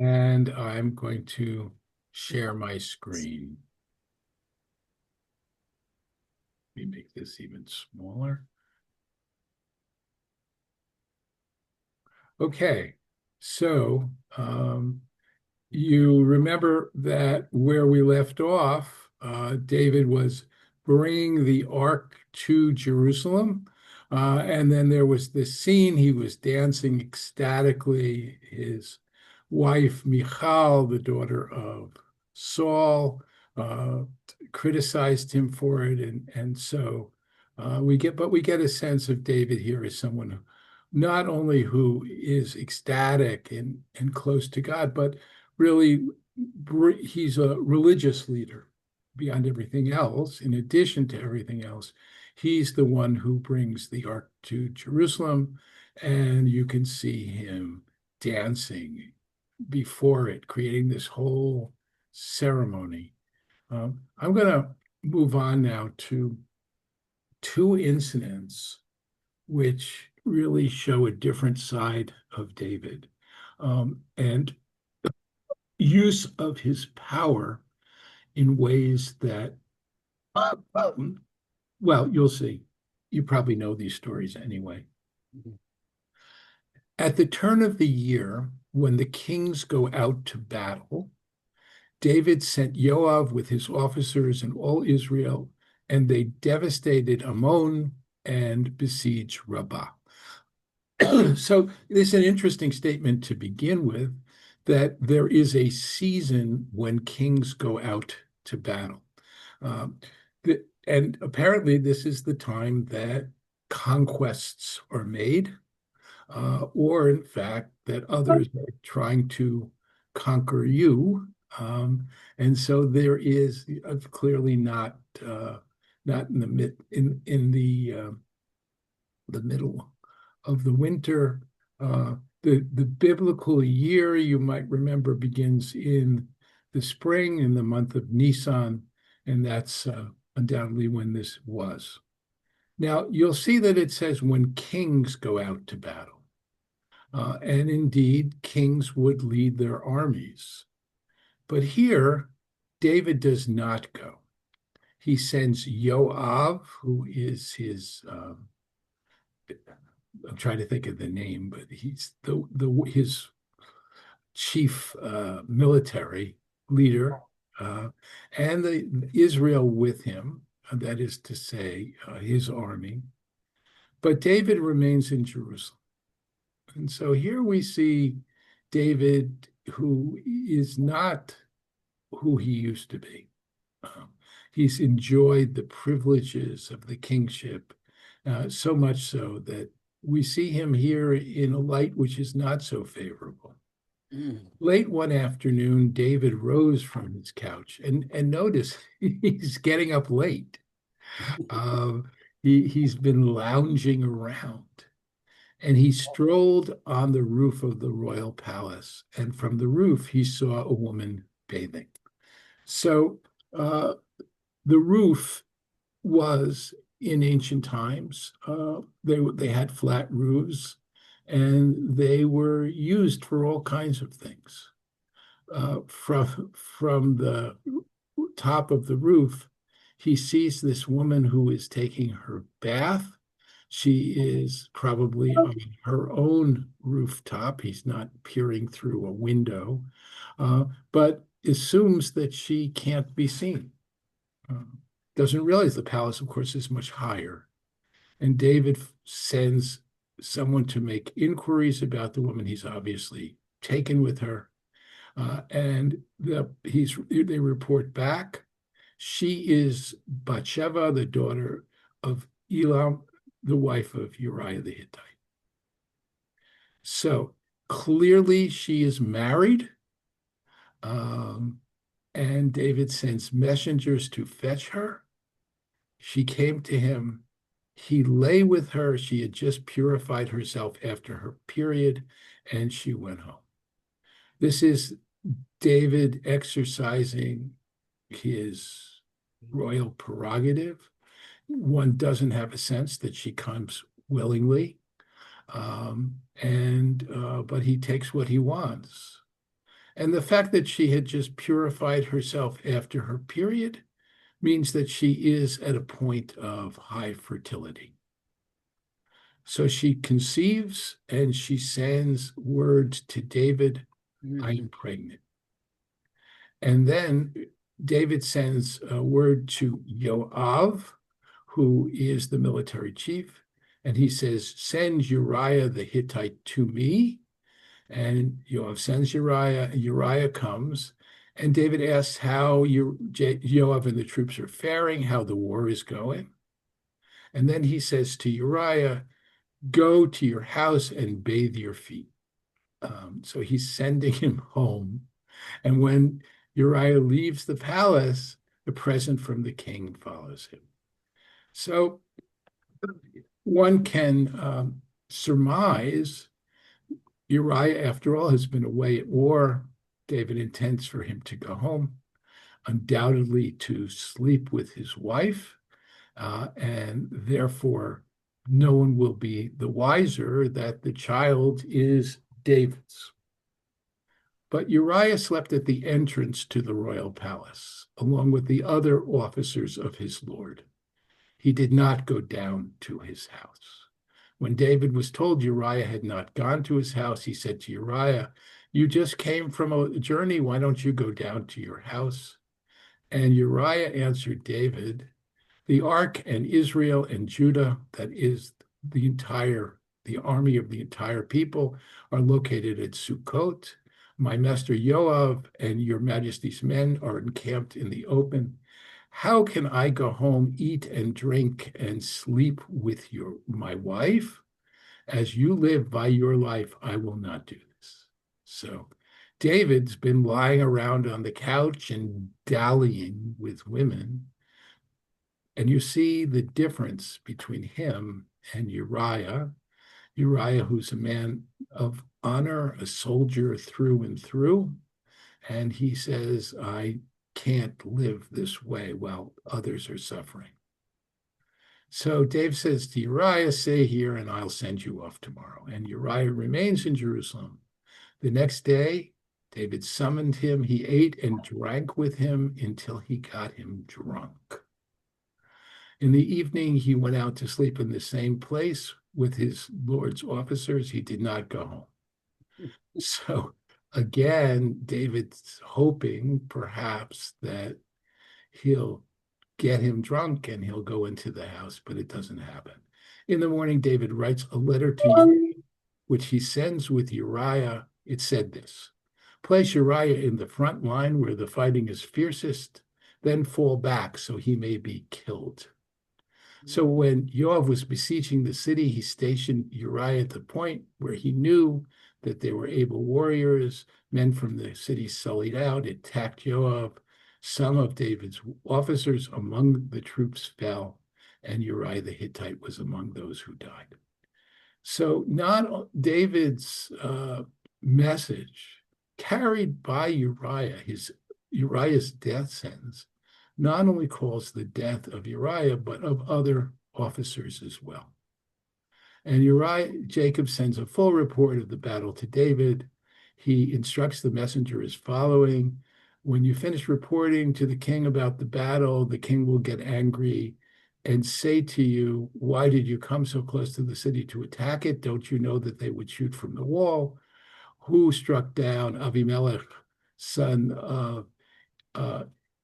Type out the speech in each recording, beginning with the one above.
And I'm going to share my screen. Let me make this even smaller. Okay, so you remember that where we left off, David was bringing the ark to Jerusalem. And then there was this scene, he was dancing ecstatically. His wife, Michal, the daughter of Saul, uh, criticized him for it. And so we get a sense of David here as someone who, not only who is ecstatic and close to God, but really he's a religious leader beyond everything else. In addition to everything else, he's the one who brings the ark to Jerusalem, and you can see him dancing before it, creating this whole ceremony. I'm going to move on now to two incidents which really show a different side of David. And use of his power in ways that, well, you'll see. You probably know these stories anyway. At the turn of the year, when the kings go out to battle, David sent Joab with his officers and all Israel, and they devastated Ammon and besieged Rabbah. So this is an interesting statement to begin with, that there is a season when kings go out to battle. And apparently this is the time that conquests are made, or in fact, that others are trying to conquer you. And so there is clearly not in the middle of the winter. The biblical year, you might remember, begins in the spring, in the month of Nisan, and that's undoubtedly when this was. Now, you'll see that it says when kings go out to battle. And indeed, kings would lead their armies. But here, David does not go. He sends Joab, who is his I'm trying to think of the name, but he's his chief military leader, and Israel with him, that is to say, his army. But David remains in Jerusalem. And so here we see David, who is not who he used to be. He's enjoyed the privileges of the kingship, so much so that we see him here in a light which is not so favorable. Late one afternoon, David rose from his couch, and notice he's getting up late. He's been lounging around, and he strolled on the roof of the royal palace, and from the roof he saw a woman bathing. So the roof was, in ancient times, they had flat roofs, and they were used for all kinds of things. From the top of the roof, he sees this woman who is taking her bath. She is probably on her own rooftop. He's not peering through a window, but assumes that she can't be seen. Doesn't realize the palace, of course, is much higher. And David sends someone to make inquiries about the woman. He's obviously taken with her. And they report back. She is Batsheva, the daughter of Elam, the wife of Uriah the Hittite. So clearly she is married. And David sends messengers to fetch her. She came to him. He lay with her. She had just purified herself after her period, and she went home. This is David exercising his royal prerogative. One doesn't have a sense that she comes willingly, but he takes what he wants. And the fact that she had just purified herself after her period means that she is at a point of high fertility. So she conceives and she sends word to David, I am pregnant. And then David sends a word to Yoav, who is the military chief, and he says, send Uriah the Hittite to me. And Yoav sends Uriah, and Uriah comes. And David asks how Yoav and the troops are faring, how the war is going. And then he says to Uriah, go to your house and bathe your feet. So he's sending him home. And when Uriah leaves the palace, the present from the king follows him. So one can surmise Uriah, after all, has been away at war. David intends for him to go home, undoubtedly to sleep with his wife, and therefore no one will be the wiser that the child is David's. But Uriah slept at the entrance to the royal palace, along with the other officers of his lord. He did not go down to his house. When David was told Uriah had not gone to his house, he said to Uriah, you just came from a journey. Why don't you go down to your house? And Uriah answered David, the ark and Israel and Judah, that is the army of the entire people, are located at Sukkot. My master Yoav and your majesty's men are encamped in the open. How can I go home, eat and drink and sleep with my wife? As you live by your life, I will not do this. So David's been lying around on the couch and dallying with women. And you see the difference between him and Uriah. Uriah, who's a man of honor, a soldier through and through. And he says, I can't live this way while others are suffering. So Dave says to Uriah, stay here and I'll send you off tomorrow. And Uriah remains in Jerusalem. The next day, David summoned him. He ate and drank with him until he got him drunk. In the evening, he went out to sleep in the same place with his lord's officers. He did not go home. So again, David's hoping perhaps that he'll get him drunk and he'll go into the house, but it doesn't happen. In the morning, David writes a letter to Uriah, which he sends with Uriah. It said this, place Uriah in the front line where the fighting is fiercest, then fall back so he may be killed. So when Yoav was besieging the city, he stationed Uriah at the point where he knew that they were able warriors. Men from the city sullied out, attacked Yoav. Some of David's officers among the troops fell, and Uriah the Hittite was among those who died. So not David's message carried by Uriah's death sentence not only calls the death of Uriah, but of other officers as well. And Jacob sends a full report of the battle to David. He instructs the messenger as following. When you finish reporting to the king about the battle, the king will get angry and say to you, why did you come so close to the city to attack it? Don't you know that they would shoot from the wall? Who struck down Avimelech, son of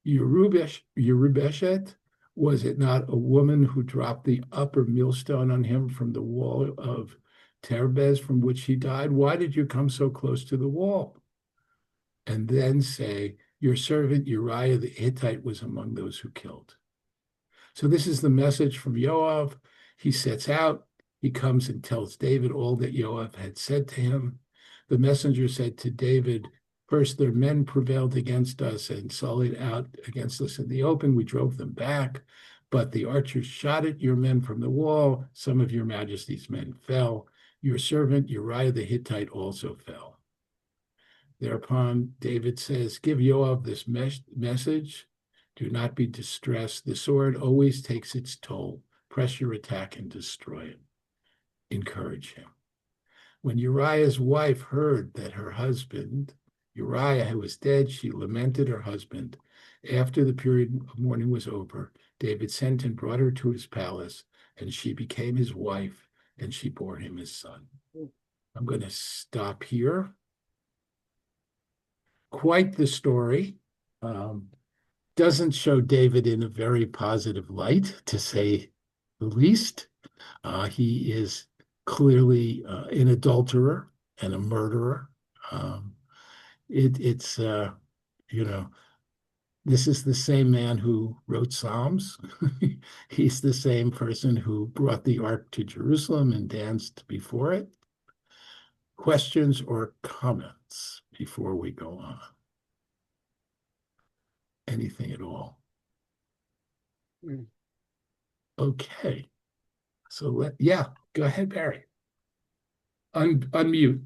Yerubeshet? Was it not a woman who dropped the upper millstone on him from the wall of Terbez from which he died? Why did you come so close to the wall? And then say, your servant Uriah the Hittite was among those who killed. So this is the message from Yoav. He sets out. He comes and tells David all that Yoav had said to him. The messenger said to David, first, their men prevailed against us and sullied out against us in the open. We drove them back, but the archers shot at your men from the wall. Some of your majesty's men fell. Your servant Uriah the Hittite also fell. Thereupon David says, give Yoav this message. Do not be distressed. The sword always takes its toll. Press your attack and destroy it. Encourage him. When Uriah's wife heard that her husband Uriah, who was dead, she lamented her husband. After the period of mourning was over, David sent and brought her to his palace, and she became his wife, and she bore him his son. I'm going to stop here. Quite the story. Um, doesn't show David in a very positive light, to say the least. He is clearly an adulterer and a murderer. Um, it's you know, this is the same man who wrote Psalms. He's the same person who brought the ark to Jerusalem and danced before it. Questions or comments before we go on? Anything at all? Okay. So yeah, go ahead, Barry. Unmute.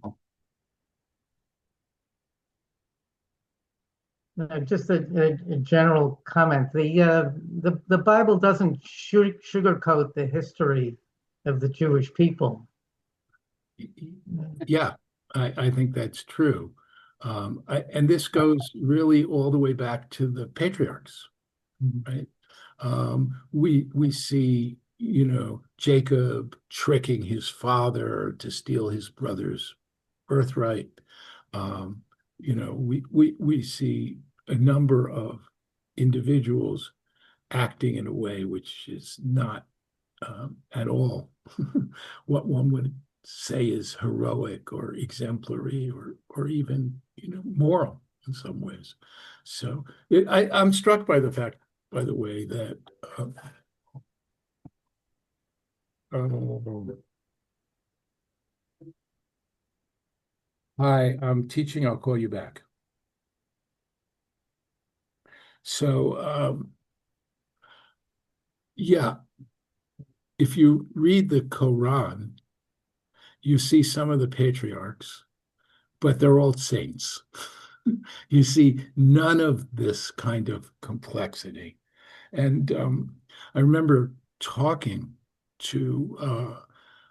Just a general comment. The Bible doesn't sugarcoat the history of the Jewish people. Yeah, I think that's true. And this goes really all the way back to the patriarchs, right? We see, Jacob tricking his father to steal his brother's birthright. Um, we see a number of individuals acting in a way which is not at all what one would say is heroic or exemplary or even moral in some ways. So I'm struck by the fact, by the way, that uh, hi, I'm teaching. I'll call you back. So yeah, if you read the Quran, you see some of the patriarchs, but they're all saints. You see none of this kind of complexity. And I remember talking to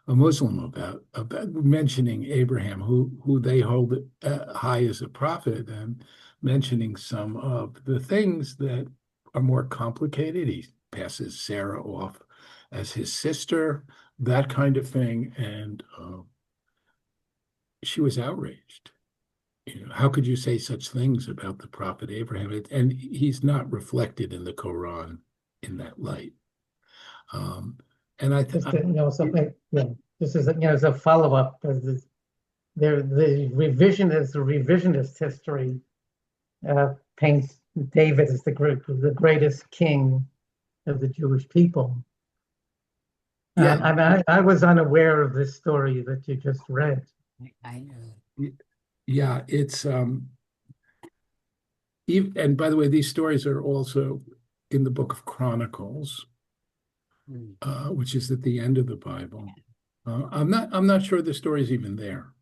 a Muslim about mentioning Abraham, who they hold high as a prophet, and mentioning some of the things that are more complicated. He passes Sarah off as his sister, that kind of thing, and she was outraged. How could you say such things about the prophet Abraham? And he's not reflected in the Quran in that light. And I think, Something. This is as a follow up. The revisionist history paints David as the greatest king of the Jewish people. yeah, I was unaware of this story that you just read. I know. yeah, it's and by the way, these stories are also in the book of Chronicles, which is at the end of the Bible. I'm not sure the story is even there,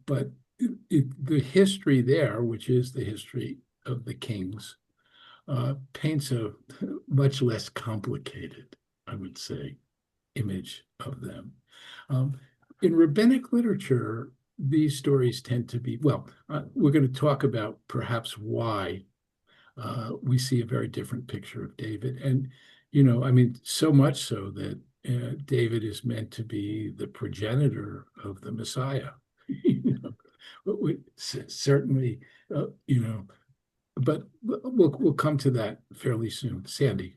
but the history there, which is the history of the kings, paints a much less complicated, I would say, image of them. In rabbinic literature, these stories tend to be, well, we're going to talk about perhaps why we see a very different picture of David. And, I mean, so much so that David is meant to be the progenitor of the Messiah. Certainly, but we'll come to that fairly soon. Sandy.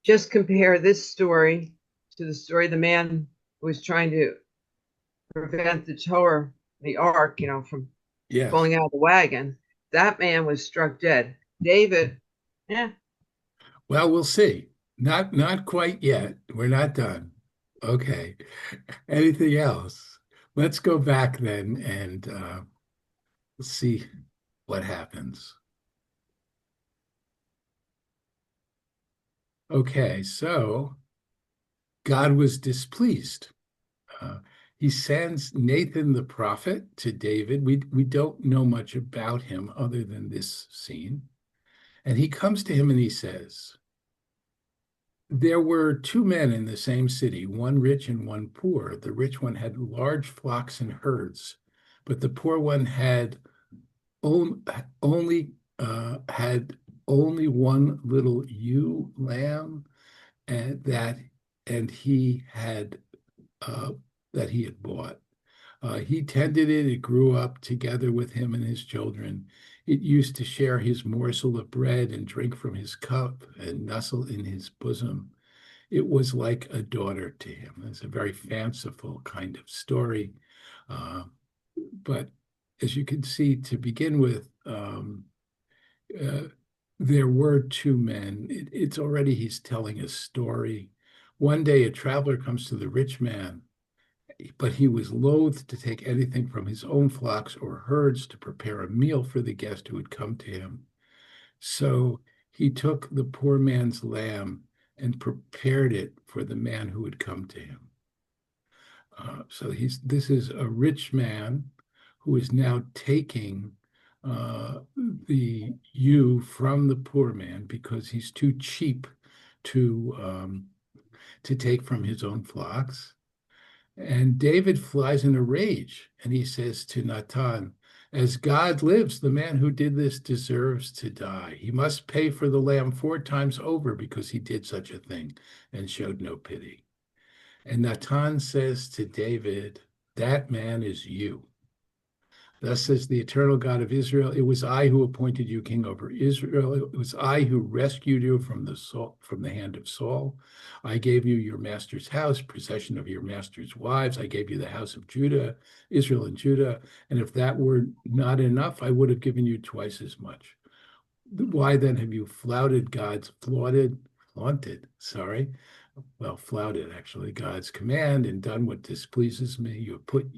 Just compare this story to the story of the man who was trying to prevent the Torah, the ark, from Yes. falling out of the wagon. That man was struck dead. David, yeah. Well, we'll see. Not quite yet. We're not done. Okay. Anything else? Let's go back then and see what happens. Okay, so God was displeased. He sends Nathan the prophet to David. We don't know much about him other than this scene. And he comes to him and he says, There were two men in the same city, one rich and one poor. The rich one had large flocks and herds, but the poor one on, only had only one little ewe lamb, and he had uh, that he had bought. He tended it. It grew up together with him and his children. It used to share his morsel of bread and drink from his cup and nestle in his bosom. It was like a daughter to him. It's a very fanciful kind of story. Uh, but as you can see, to begin with, uh, there were two men. It's already, he's telling a story. One day, a traveler comes to the rich man, but he was loath to take anything from his own flocks or herds to prepare a meal for the guest who had come to him. So he took the poor man's lamb and prepared it for the man who had come to him. So this is a rich man who is now taking the ewe from the poor man because he's too cheap to take from his own flocks. And David flies in a rage and he says to Natan, as God lives, the man who did this deserves to die. He must pay for the lamb 4 times over because he did such a thing and showed no pity. And Natan says to David, that man is you. Thus says the eternal God of Israel, it was I who appointed you king over Israel. It was I who rescued you from the hand of Saul. I gave you your master's house, possession of your master's wives. I gave you the house of Judah, Israel and Judah. And if that were not enough, I would have given you twice as much. Why then have you flouted actually God's command and done what displeases me? You have put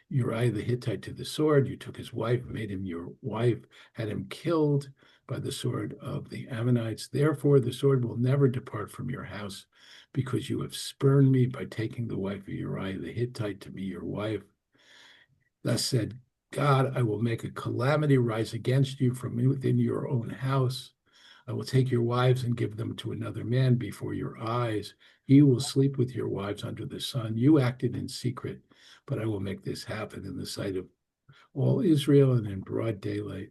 Uriah the Hittite to the sword. You took his wife, made him your wife, had him killed by the sword of the Ammonites. Therefore, the sword will never depart from your house, because you have spurned me by taking the wife of Uriah the Hittite to be your wife. Thus said God, I will make a calamity rise against you from within your own house. I will take your wives and give them to another man before your eyes. He will sleep with your wives under the sun. You acted in secret, but I will make this happen in the sight of all Israel and in broad daylight.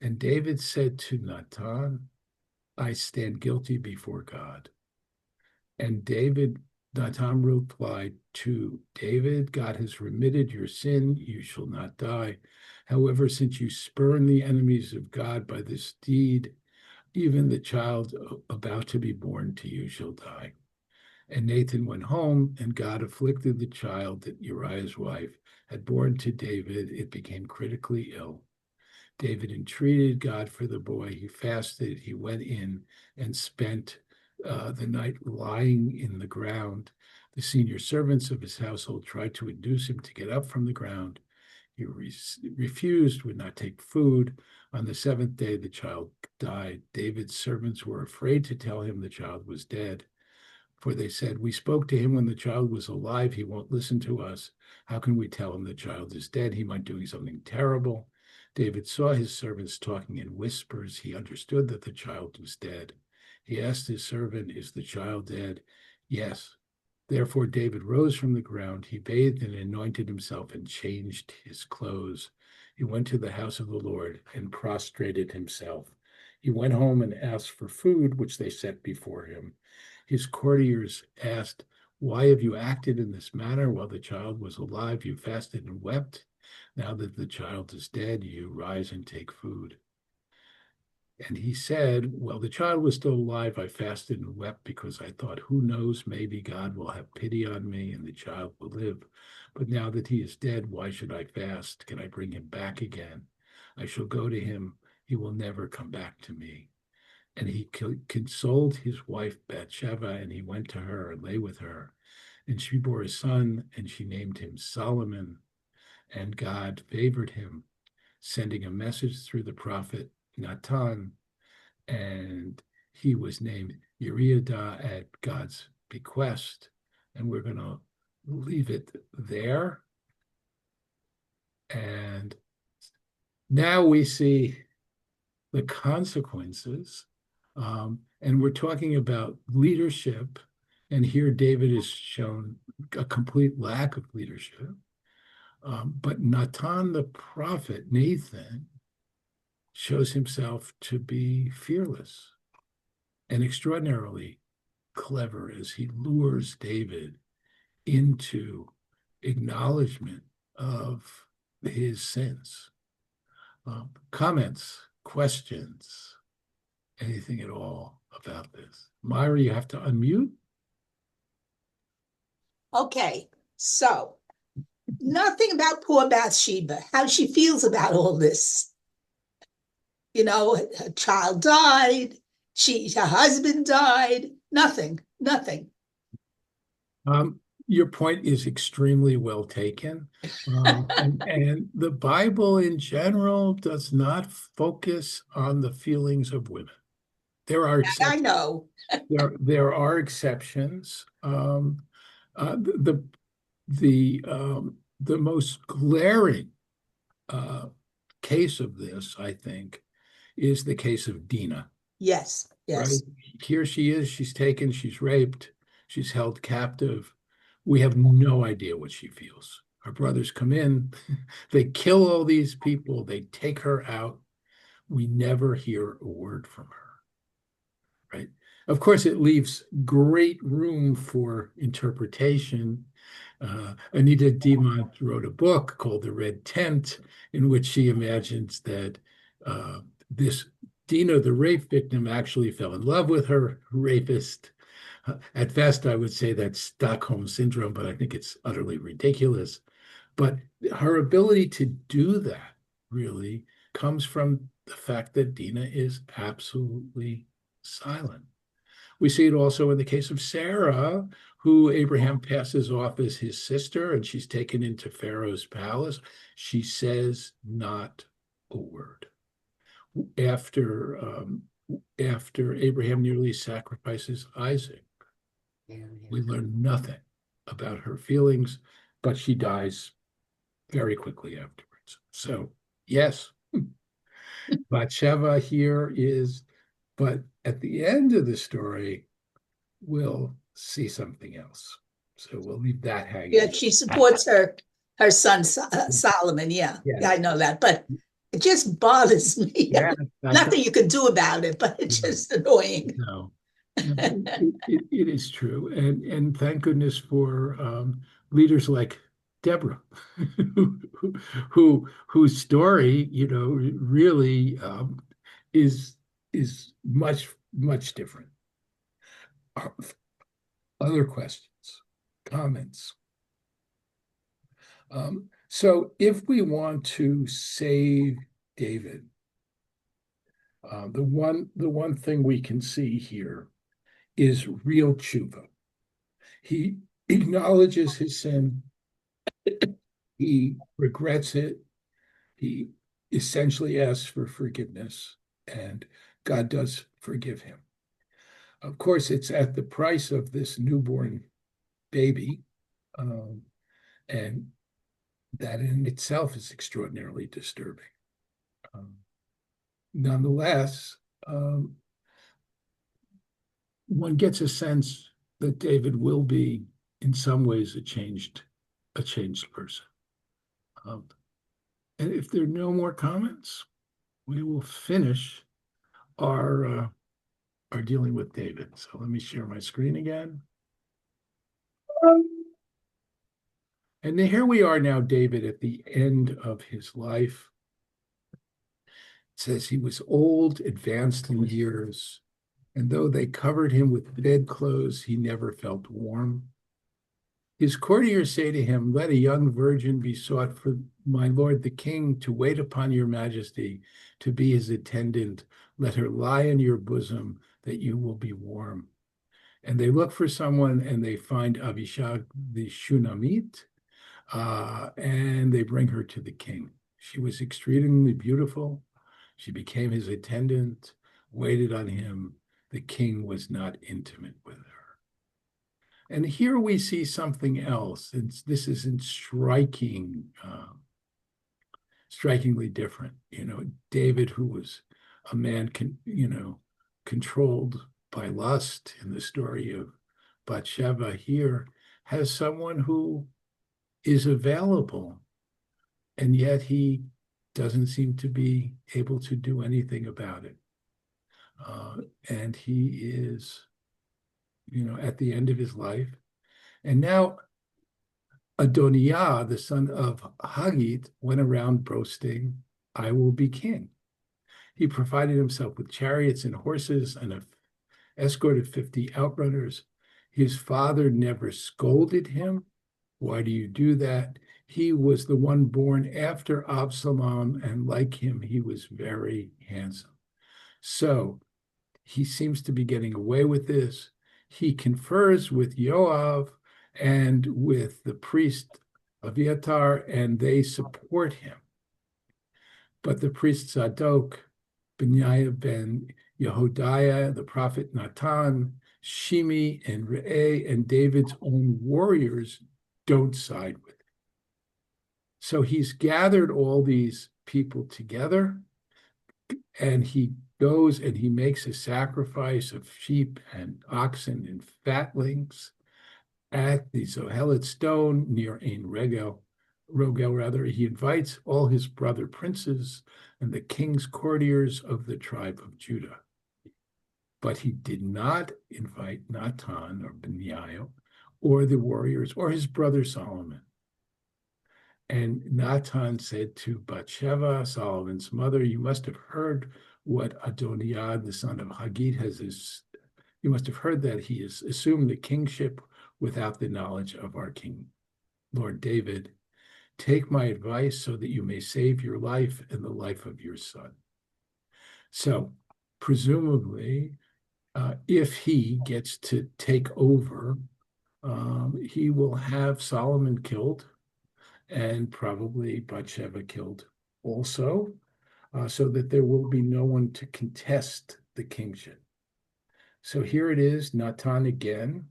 And David said to Natan, I stand guilty before God. And Natan replied to David, God has remitted your sin. You shall not die. However, since you spurn the enemies of God by this deed, even the child about to be born to you shall die. And Nathan went home, and God afflicted the child that Uriah's wife had born to David. It became critically ill. David entreated God for the boy. He fasted. He went in and spent the night lying in the ground. The senior servants of his household tried to induce him to get up from the ground. He refused, would not take food. On the seventh day, the child died. David's servants were afraid to tell him the child was dead, for they said, we spoke to him when the child was alive. He won't listen to us. How can we tell him the child is dead? He might do something terrible. David saw his servants talking in whispers. He understood that the child was dead. He asked his servant, is the child dead? Yes. Therefore, David rose from the ground. He bathed and anointed himself and changed his clothes. He went to the house of the Lord and prostrated himself. He went home and asked for food, which they set before him. His courtiers asked, why have you acted in this manner? While the child was alive, you fasted and wept. Now that the child is dead, you rise and take food. And he said, well, the child was still alive. I fasted and wept because I thought, who knows, maybe God will have pity on me and the child will live. But now that he is dead, why should I fast? Can I bring him back again? I shall go to him. He will never come back to me. And he consoled his wife Batsheva, and he went to her and lay with her. And she bore a son, and she named him Solomon. And God favored him, sending a message through the prophet Natan, and he was named Uriah at God's bequest. And we're going to leave it there. And now we see the consequences. And we're talking about leadership. And here David is shown a complete lack of leadership. But Natan the prophet, Nathan, shows himself to be fearless and extraordinarily clever as he lures David into acknowledgement of his sins. Comments, questions, anything at all about this? Myra, you have to unmute. Okay, so nothing about poor Bathsheba, how she feels about all this. You know, her child died, her husband died, nothing. Your point is extremely well taken. And the Bible in general does not focus on the feelings of women. There are I exceptions. know. There are exceptions. The most glaring case of this, I think, is the case of Dinah. Yes. Right? Here she is, she's taken, she's raped, she's held captive. We have no idea what she feels. Our brothers come in, they kill all these people, they take her out. We never hear a word from her, right? Of course, it leaves great room for interpretation. Anita Dimont wrote a book called The Red Tent, in which she imagines that this Dina, the rape victim, actually fell in love with her rapist. At best, I would say that's Stockholm syndrome, but I think it's utterly ridiculous. But her ability to do that really comes from the fact that Dina is absolutely silent. We see it also in the case of Sarah, who Abraham passes off as his sister, and she's taken into Pharaoh's palace. She says not a word. After Abraham nearly sacrifices Isaac, we learn nothing about her feelings, but she dies very quickly afterwards. So yes, Batsheva here is, but at the end of the story, we'll see something else. So we'll leave that hanging. Yeah, she supports her son Solomon. Yeah, I know that, but it just bothers me. Yeah, nothing you can do about it, but it's just annoying. No, it is true, and thank goodness for leaders like Deborah, whose story, really is much different. Other questions, comments? So if we want to save David, the one thing we can see here is real tshuva. He acknowledges his sin. He regrets it. He essentially asks for forgiveness, and God does forgive him. Of course, it's at the price of this newborn baby, and that in itself is extraordinarily disturbing. Nonetheless, one gets a sense that David will be, in some ways, a changed person. And if there are no more comments, we will finish our dealing with David. So let me share my screen again. And here we are now, David, at the end of his life. It says he was old, advanced in years, and though they covered him with bedclothes, he never felt warm. His courtiers say to him, "Let a young virgin be sought for my lord the king to wait upon your majesty, to be his attendant. Let her lie in your bosom, that you will be warm." And they look for someone, and they find Abishag the Shunammite, and they bring her to the king. She was extremely beautiful. She became his attendant, waited on him. The king was not intimate with her. And here we see something else, and this is strikingly different. David, who was a man, controlled by lust in the story of Batsheva here has someone who is available, and yet he doesn't seem to be able to do anything about it. And he is, at the end of his life. And now Adoniah, the son of Haggith, went around boasting, I will be king. He provided himself with chariots and horses and an escort of 50 outrunners. His father never scolded him. Why do you do that? He was the one born after Absalom, and like him, he was very handsome. So he seems to be getting away with this. He confers with Yoav and with the priest Abiathar, and they support him. But the priest Zadok, Benaiah ben Yehoiada, the prophet Natan, Shimi and Re'eh, and David's own warriors don't side with him. So he's gathered all these people together, and he goes and he makes a sacrifice of sheep and oxen and fatlings at the Zohelet stone near Ein Rogel. He invites all his brother princes and the king's courtiers of the tribe of Judah. But he did not invite Natan or Benaiah or the warriors or his brother Solomon. And Natan said to Batsheva, Solomon's mother, you must have heard what Adoniah, the son of Haggith, you must have heard that he has assumed the kingship without the knowledge of our king, Lord David. Take my advice so that you may save your life and the life of your son. So presumably, if he gets to take over, he will have Solomon killed and probably Batsheva killed also, so that there will be no one to contest the kingship. So here it is, Natan again,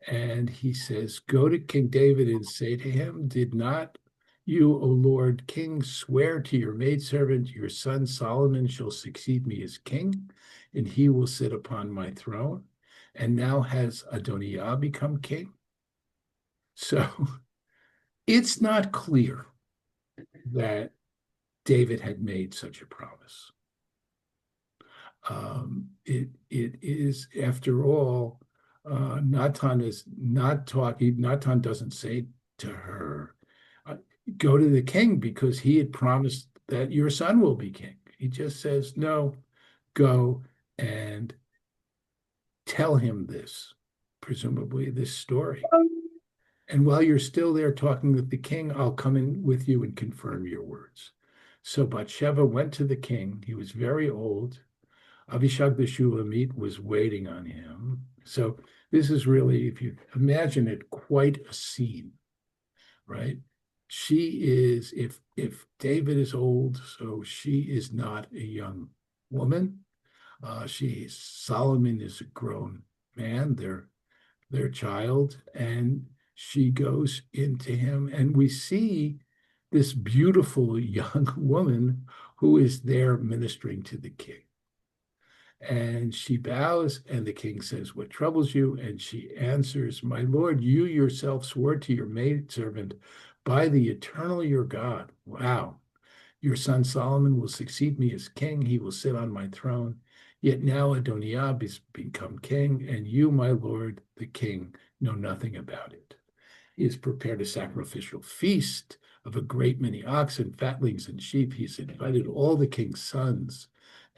and he says, go to King David and say to him, did not you, O Lord King, swear to your maidservant, your son Solomon shall succeed me as king, and he will sit upon my throne? And now has Adoniah become king? So it's not clear that David had made such a promise. It is, after all, Natan is not talking. Natan doesn't say to her, go to the king, because he had promised that your son will be king. He just says, no, go and tell him this, presumably this story. And while you're still there talking with the king, I'll come in with you and confirm your words. So Batsheva went to the king. He was very old. Abishag the Shulamite was waiting on him. So this is really, if you imagine it, quite a scene, right? She is, if David is old, so she is not a young woman. Solomon is a grown man, their child, and she goes into him, and we see this beautiful young woman who is there ministering to the king. And she bows, and the king says, what troubles you? And she answers, my lord, you yourself swore to your maidservant by the eternal your God. Wow. Your son Solomon will succeed me as king. He will sit on my throne. Yet now Adoniah has become king, and you, my lord, the king, know nothing about it. He has prepared a sacrificial feast of a great many oxen, fatlings, and sheep. He's invited all the king's sons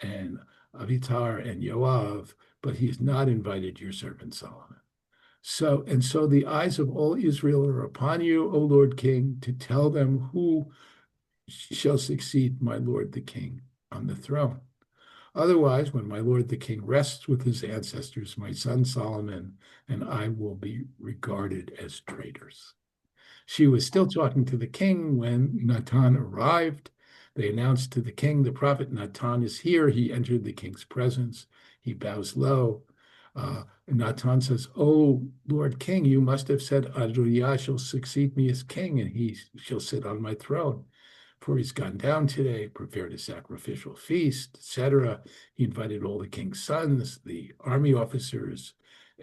and Abiathar and Yoav, but he has not invited your servant Solomon. So the eyes of all Israel are upon you, O Lord King, to tell them who shall succeed my lord the king on the throne. Otherwise, when my lord the king rests with his ancestors, my son Solomon and I will be regarded as traitors. She was still talking to the king when Natan arrived. They announced to the king, the prophet Natan is here. He entered the king's presence. He bows low. Natan says, oh, Lord King, you must have said Adoniah shall succeed me as king, and he shall sit on my throne. for he's gone down today, prepared a sacrificial feast, etc. He invited all the king's sons, the army officers,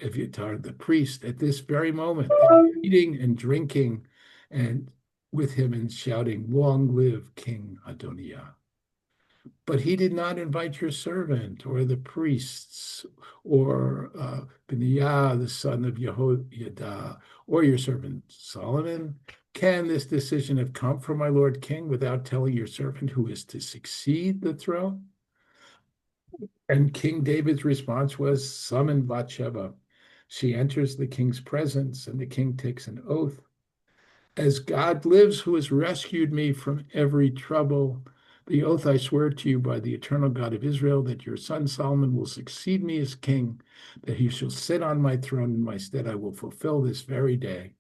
Evyatar the priest. At this very moment, they're eating and drinking and with him and shouting, "Long live King Adoniah." But he did not invite your servant or the priests or Benaiah, the son of Jehoiada, or your servant Solomon. Can this decision have come from my lord king without telling your servant who is to succeed the throne? And King David's response was, summon Batsheva. She enters the king's presence, and the king takes an oath. As God lives, who has rescued me from every trouble, the oath I swear to you by the eternal God of Israel, that your son Solomon will succeed me as king, that he shall sit on my throne in my stead, I will fulfill this very day.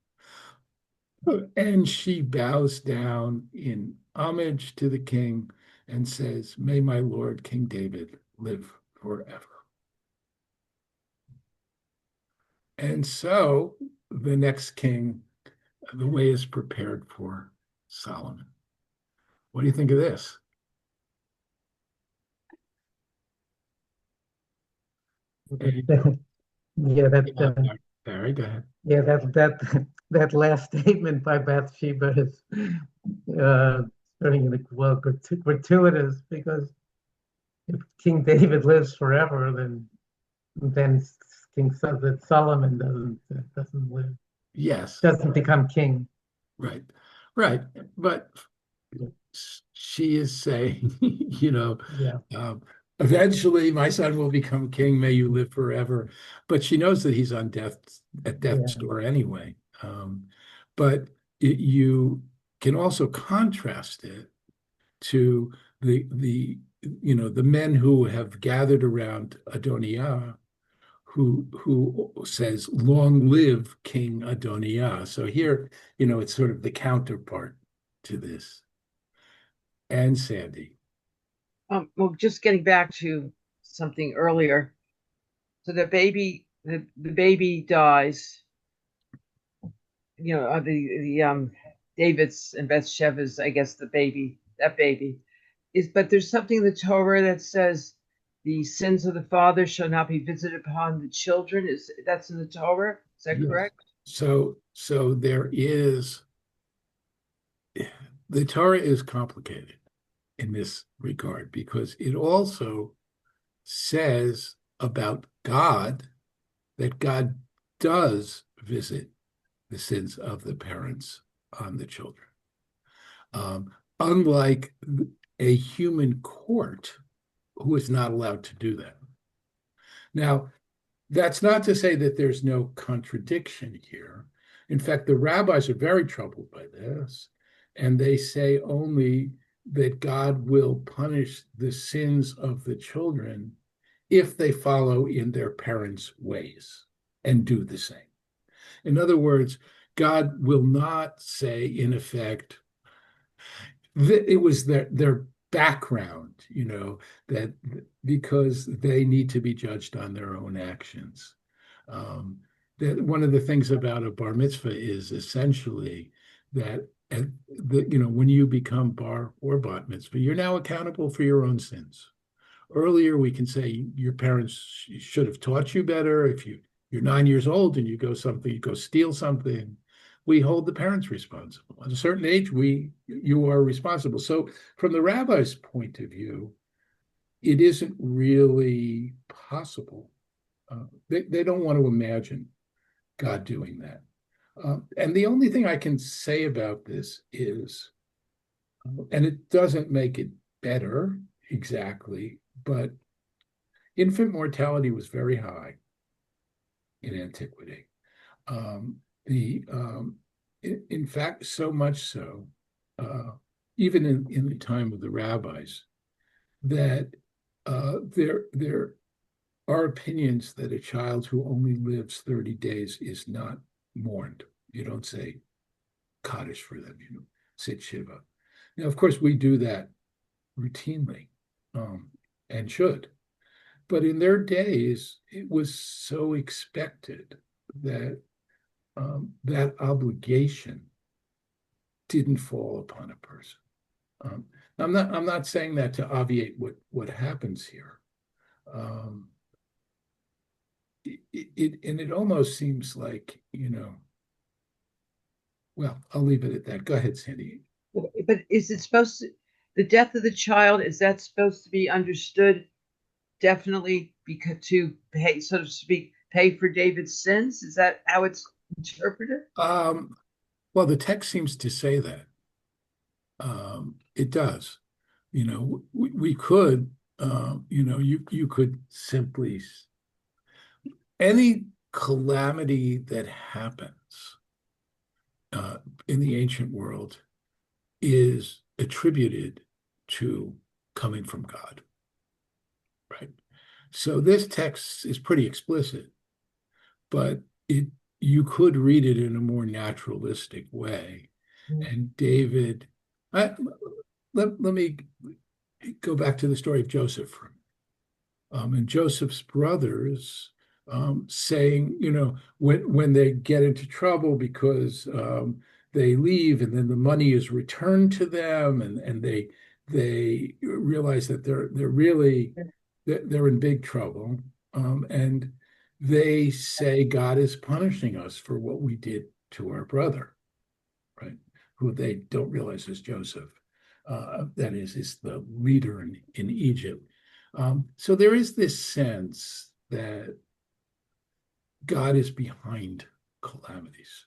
And she bows down in homage to the king and says, may my Lord King David live forever. And so the next king, the way is prepared for Solomon. What do you think of this? Yeah, Barry, go ahead. yeah, that last statement by Bathsheba is very well gratuitous, because if King David lives forever, then King Solomon doesn't live, Yes, doesn't become king. right, right. But she is saying, Yeah, eventually my son will become king. May you live forever. But she knows that he's on death's yeah, door anyway. But you can also contrast it to the men who have gathered around Adoniah, who says, "Long live King Adoniah." So here, it's sort of the counterpart to this. And Sandy. Well, just getting back to something earlier. So the baby dies. The David's and Bathsheba's, I guess that baby is, but there's something in the Torah that says the sins of the father shall not be visited upon the children. That's in the Torah? Is that Yes. correct? So there is, the Torah is complicated in this regard, because it also says about God that God does visit the sins of the parents on the children. Unlike a human court, who is not allowed to do that. Now, that's not to say that there's no contradiction here. In fact, the rabbis are very troubled by this, and they say only that God will punish the sins of the children if they follow in their parents' ways and do the same. In other words, God will not say, in effect, that it was their background, that because they need to be judged on their own actions. That one of the things about a bar mitzvah is essentially that when you become bar or bat mitzvah, you're now accountable for your own sins. Earlier, we can say your parents should have taught you better. If you're 9 years old and you go steal something, we hold the parents responsible. At a certain age, you are responsible. So from the rabbi's point of view, it isn't really possible. They don't want to imagine God doing that. And the only thing I can say about this is, and it doesn't make it better exactly, but infant mortality was very high in antiquity. In fact, so much so, even in the time of the rabbis, that there are opinions that a child who only lives 30 days is not mourned. You don't say Kaddish for them, sit Shiva. Now, of course, we do that routinely, and should. But in their days, it was so expected that that obligation didn't fall upon a person. Um, I'm not saying that to obviate what happens here. Um, and it almost seems like, well, I'll leave it at that. Go ahead, Sandy. But is it supposed to, the death of the child, is that supposed to be understood definitely because to pay, so to speak, pay for David's sins? Is that how it's interpreted? Well, the text seems to say that. It does. We could, you could simply, any calamity that happens in the ancient world is attributed to coming from God, right? So this text is pretty explicit, but you could read it in a more naturalistic way. And David, let me go back to the story of Joseph. And Joseph's brothers saying, when they get into trouble because they leave and then the money is returned to them, and they realize that they're in big trouble, and they say God is punishing us for what we did to our brother, right? Who they don't realize is Joseph. That is the leader in Egypt. So there is this sense that God is behind calamities.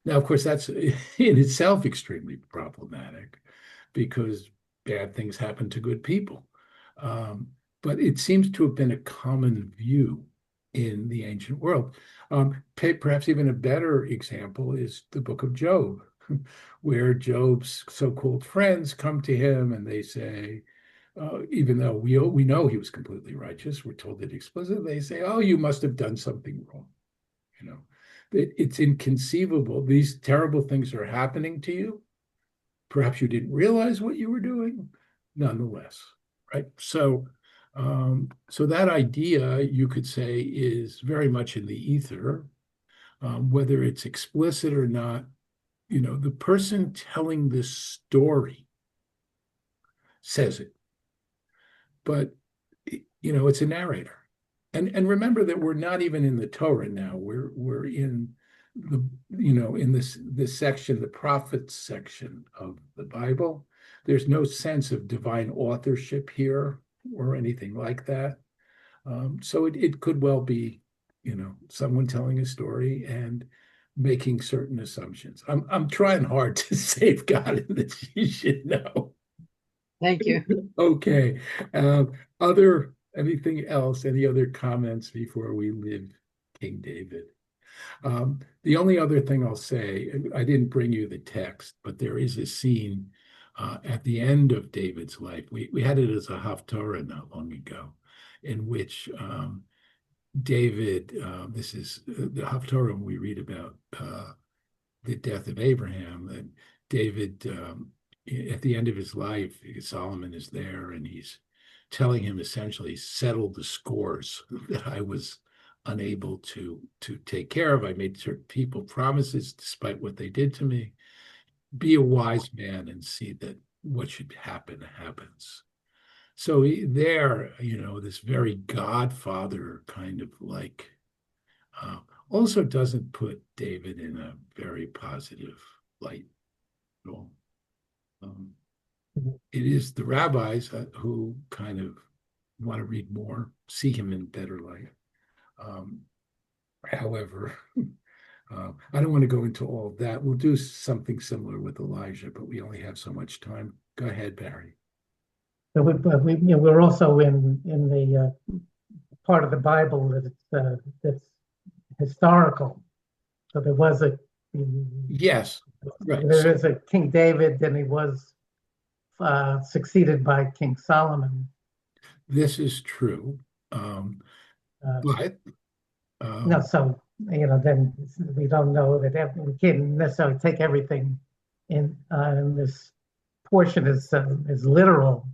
Now, of course, that's in itself extremely problematic because bad things happen to good people. But it seems to have been a common view in the ancient world. Perhaps even a better example is the book of Job, where Job's so-called friends come to him and they say, even though we know he was completely righteous, we're told it explicitly, they say, "Oh, you must have done something wrong." It's inconceivable. These terrible things are happening to you. Perhaps you didn't realize what you were doing, nonetheless, right? So that idea, you could say, is very much in the ether, whether it's explicit or not. The person telling this story says it, but it's a narrator. And remember that we're not even in the Torah now. We're in in this section, the prophets section of the Bible. There's no sense of divine authorship here or anything like that. So it could well be, someone telling a story and making certain assumptions. I'm trying hard to save God in this, you should know. Thank you. Okay. Anything else? Any other comments before we leave King David? The only other thing I'll say, I didn't bring you the text, but there is a scene at the end of David's life. We had it as a Haftarah not long ago, in which David, this is the Haftarah we read about the death of Abraham, that David, at the end of his life, Solomon is there and he's telling him essentially, settle the scores that I was unable to take care of. I made certain people promises despite what they did to me. Be a wise man and see that what should happen happens. So there, this very Godfather kind of like also doesn't put David in a very positive light at all. It is the rabbis who kind of want to read more, see him in better light. However, I don't want to go into all of that. We'll do something similar with Elijah, but we only have so much time. Go ahead, Barry. So we're also in the part of the Bible that's historical. So there was yes, right. There is a King David, and he was succeeded by King Solomon. This is true, but no, so then we don't know that we can't necessarily take everything in this portion is literal,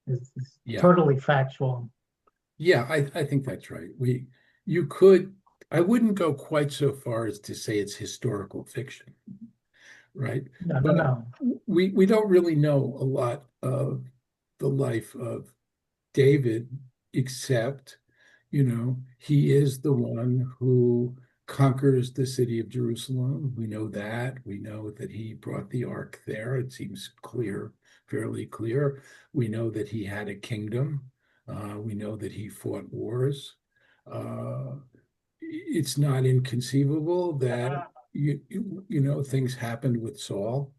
is totally factual. Yeah, I think that's right. I wouldn't go quite so far as to say it's historical fiction, right? No. we don't really know a lot of the life of David, except, he is the one who conquers the city of Jerusalem. We know that. We know that he brought the ark there. It seems clear, fairly clear. We know that he had a kingdom. We know that he fought wars. It's not inconceivable that things happened with Saul,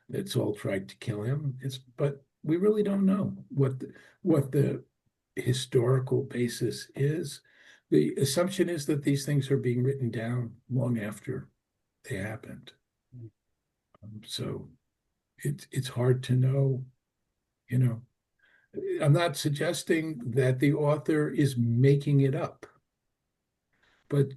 that Saul tried to kill him. But we really don't know what the historical basis is. The assumption is that these things are being written down long after they happened. So it's hard to know, I'm not suggesting that the author is making it up, but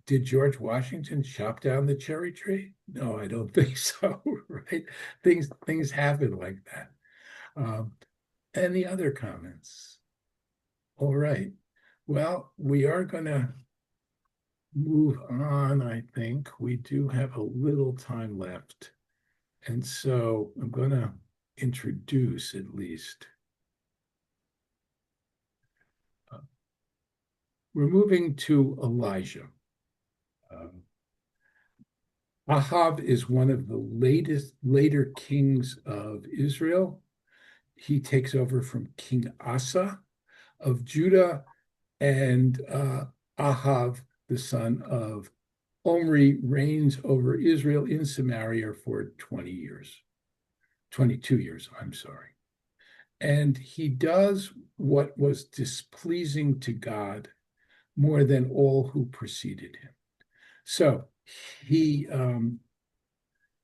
did George Washington chop down the cherry tree? No, I don't think so, right? Things happen like that. Any other comments? All right. Well, we are going to move on, I think. We do have a little time left. And so I'm going to introduce at least. We're moving to Elijah. Ahab is one of the later kings of Israel. He takes over from King Asa of Judah, and Ahab, the son of Omri, reigns over Israel in Samaria for 20 years, 22 years, I'm sorry. And he does what was displeasing to God more than all who preceded him. So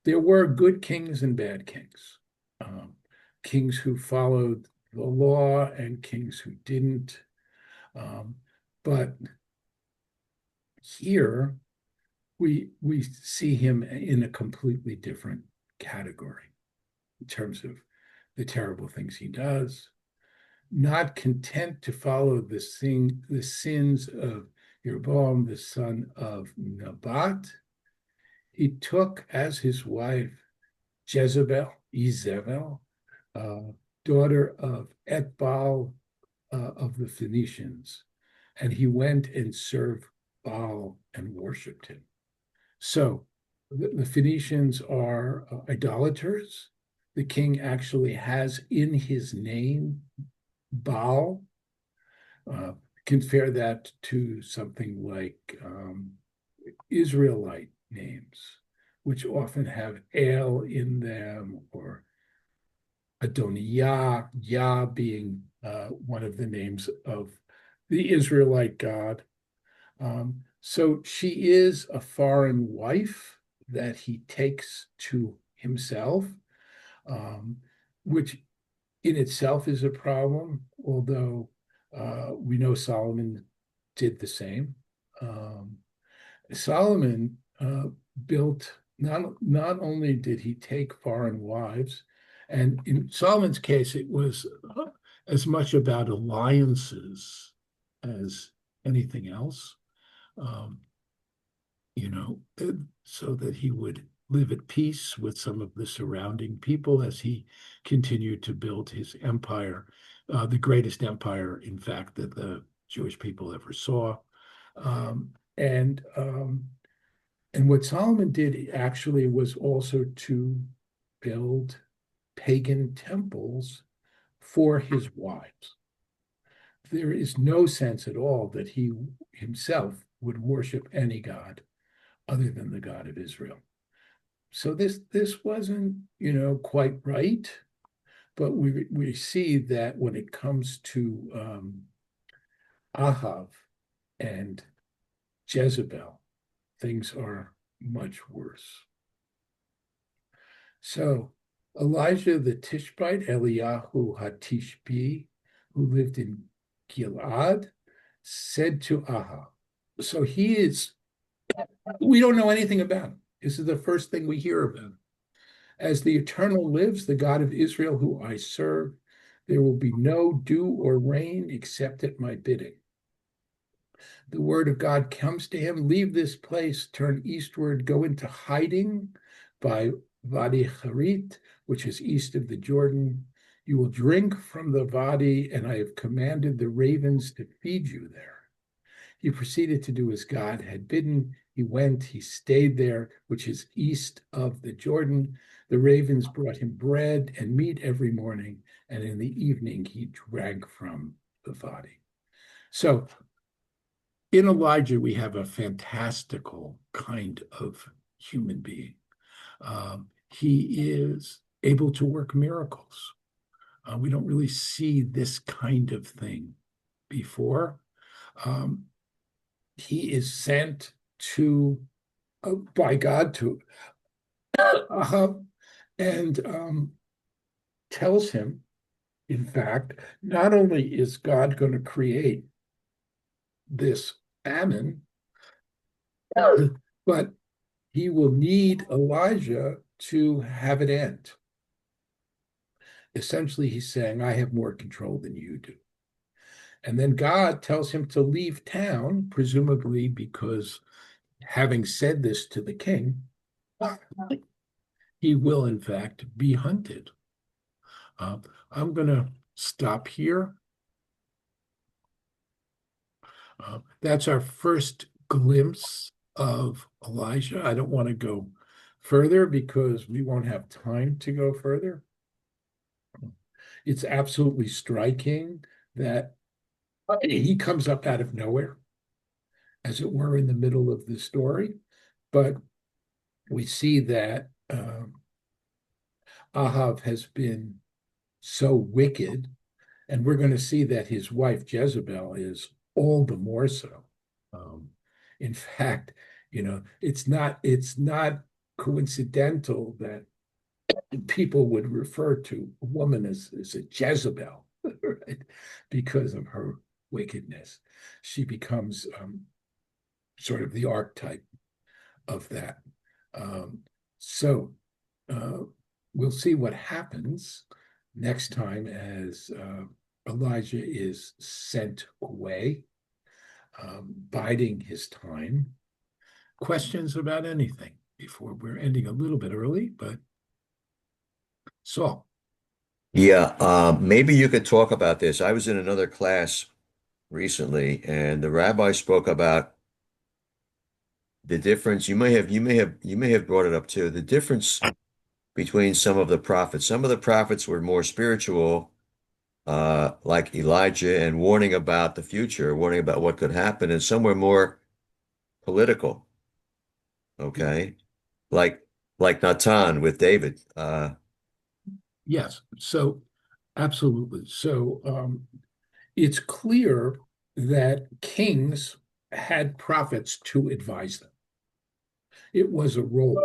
there were good kings and bad kings, kings who followed the law and kings who didn't. But here we see him in a completely different category in terms of the terrible things he does. Not content to follow the sins of Jeroboam, the son of Nebat, he took as his wife Izebel, daughter of Etbal of the Phoenicians, and he went and served Baal and worshipped him. So the Phoenicians are idolaters. The king actually has in his name Baal. Compare that to something like Israelite names, which often have El in them, or Adonijah, Yah being one of the names of the Israelite God. So she is a foreign wife that he takes to himself, which in itself is a problem, although we know Solomon did the same. Solomon built, not only did he take foreign wives, and in Solomon's case, it was as much about alliances as anything else, so that he would live at peace with some of the surrounding people as he continued to build his empire, the greatest empire, in fact, that the Jewish people ever saw. And what Solomon did actually was also to build pagan temples for his wives. There is no sense at all that he himself would worship any god other than the God of Israel. So this wasn't, quite right, but we see that when it comes to Ahab and Jezebel, things are much worse. So Elijah the Tishbite, Eliyahu HaTishbi, who lived in Gilad, said to Ahab, so we don't know anything about him. This is the first thing we hear of him. As the Eternal lives, the God of Israel, who I serve, there will be no dew or rain except at my bidding. The word of God comes to him, leave this place, turn eastward, go into hiding by Vadi Harit, which is east of the Jordan. You will drink from the Vadi, and I have commanded the ravens to feed you there. He proceeded to do as God had bidden. He went, he stayed there, which is east of the Jordan. The ravens brought him bread and meat every morning, and in the evening he drank from the Vadi. So in Elijah, we have a fantastical kind of human being. He is able to work miracles. We don't really see this kind of thing before. He is sent to by God to Ahab and tells him, in fact, not only is God going to create this famine, but he will need Elijah to have it end. Essentially, he's saying, I have more control than you do. And then God tells him to leave town, presumably because having said this to the king, he will, in fact, be hunted. I'm going to stop here. That's our first glimpse of Elijah. I don't want to go further because we won't have time to go further. It's absolutely striking that he comes up out of nowhere, as it were, in the middle of the story. But we see that Ahab has been so wicked, and we're going to see that his wife Jezebel is all the more so. In fact, it's not coincidental that people would refer to a woman as a Jezebel, right? Because of her wickedness. She becomes sort of the archetype of that. So we'll see what happens next time as Elijah is sent away, biding his time. Questions about anything before we're ending a little bit early, but Saul. Yeah, maybe you could talk about this. I was in another class recently, and the rabbi spoke about the difference. You may have brought it up too. The difference between some of the prophets. Some of the prophets were more spiritual, like Elijah, and warning about the future, warning about what could happen, and some were more political. Okay, like like Natan with David. Yes, so absolutely. So it's clear that kings had prophets to advise them. It was a role.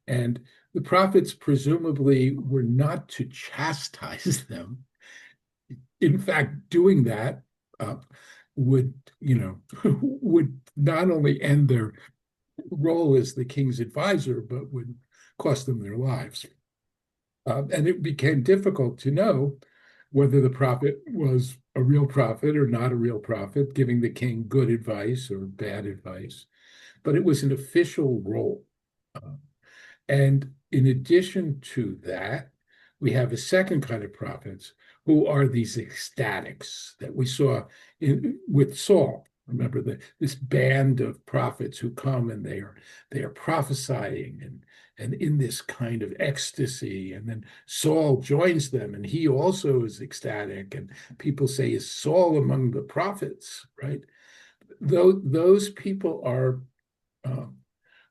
And the prophets presumably were not to chastise them. In fact, doing that would, would not only end their role as the king's advisor, but would cost them their lives. And it became difficult to know whether the prophet was a real prophet or not a real prophet, giving the king good advice or bad advice. But it was an official role. And in addition to that, we have a second kind of prophets who are these ecstatics that we saw with Saul. Remember this band of prophets who come and they are prophesying and in this kind of ecstasy. And then Saul joins them, and he also is ecstatic. And people say, "Is Saul among the prophets?" Right? Those people are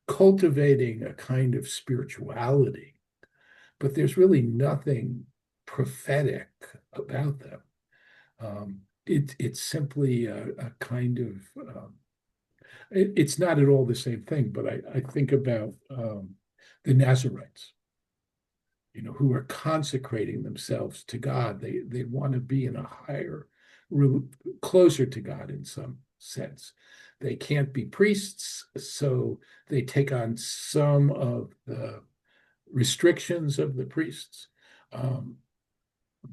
cultivating a kind of spirituality, but there's really nothing prophetic about them. It's simply a kind of it's not at all the same thing. But I think about the Nazarites, who are consecrating themselves to God. They want to be in a higher, closer to God in some sense. They can't be priests, so they take on some of the restrictions of the priests.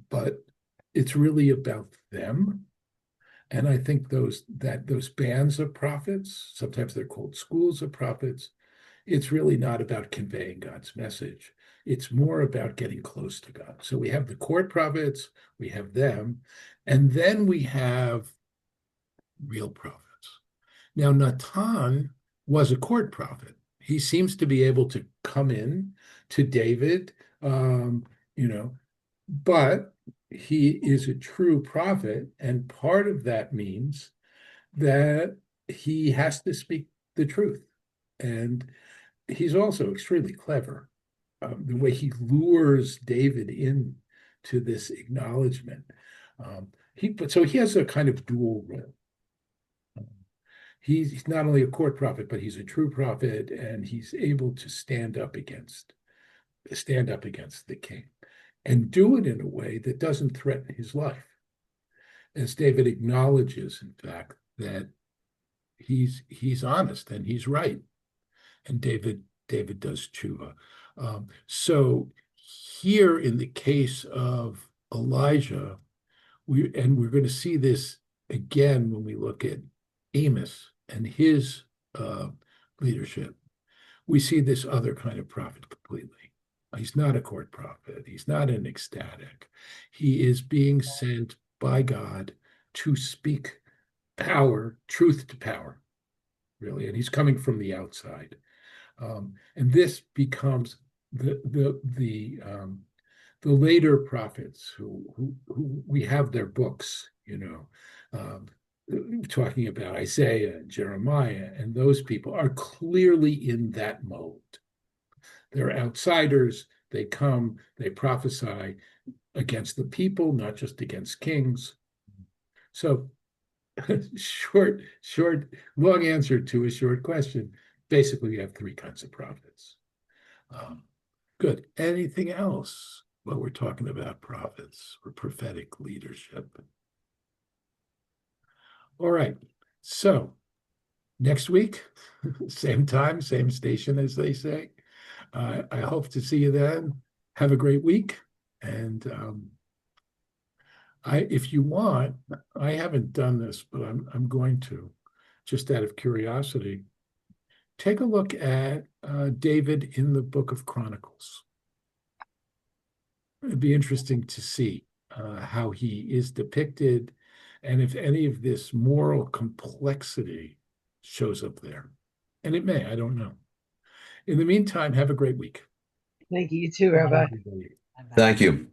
But it's really about them. And I think those bands of prophets, sometimes they're called schools of prophets, it's really not about conveying God's message. It's more about getting close to God. So we have the court prophets, we have them, and then we have real prophets. Now, Natan was a court prophet. He seems to be able to come in to David, you know, but he is a true prophet, and part of that means that he has to speak the truth. And he's also extremely clever. The way he lures David in to this acknowledgement. So he has a kind of dual role. He's not only a court prophet, but he's a true prophet, and he's able to stand up against the king and do it in a way that doesn't threaten his life. As David acknowledges, in fact, that he's honest and he's right. And David does tshuva. So here in the case of Elijah, we're going to see this again when we look at Amos and his leadership. We see this other kind of prophet completely. He's not a court prophet. He's not an ecstatic. He is being sent by God to speak power, truth to power, really. And he's coming from the outside. And this becomes the later prophets who we have their books, talking about Isaiah, Jeremiah, and those people are clearly in that mode. They're outsiders. They come, they prophesy against the people, not just against kings. So long answer to a short question. Basically, you have three kinds of prophets. Good. Anything else while we're talking about prophets or prophetic leadership? All right. So next week, same time, same station, as they say. I hope to see you then. Have a great week. And if you want, I haven't done this, but I'm going to, just out of curiosity, take a look at David in the Book of Chronicles. It'd be interesting to see how he is depicted and if any of this moral complexity shows up there. And it may, I don't know. In the meantime, have a great week. Thank you, you too, Rabbi. Thank you.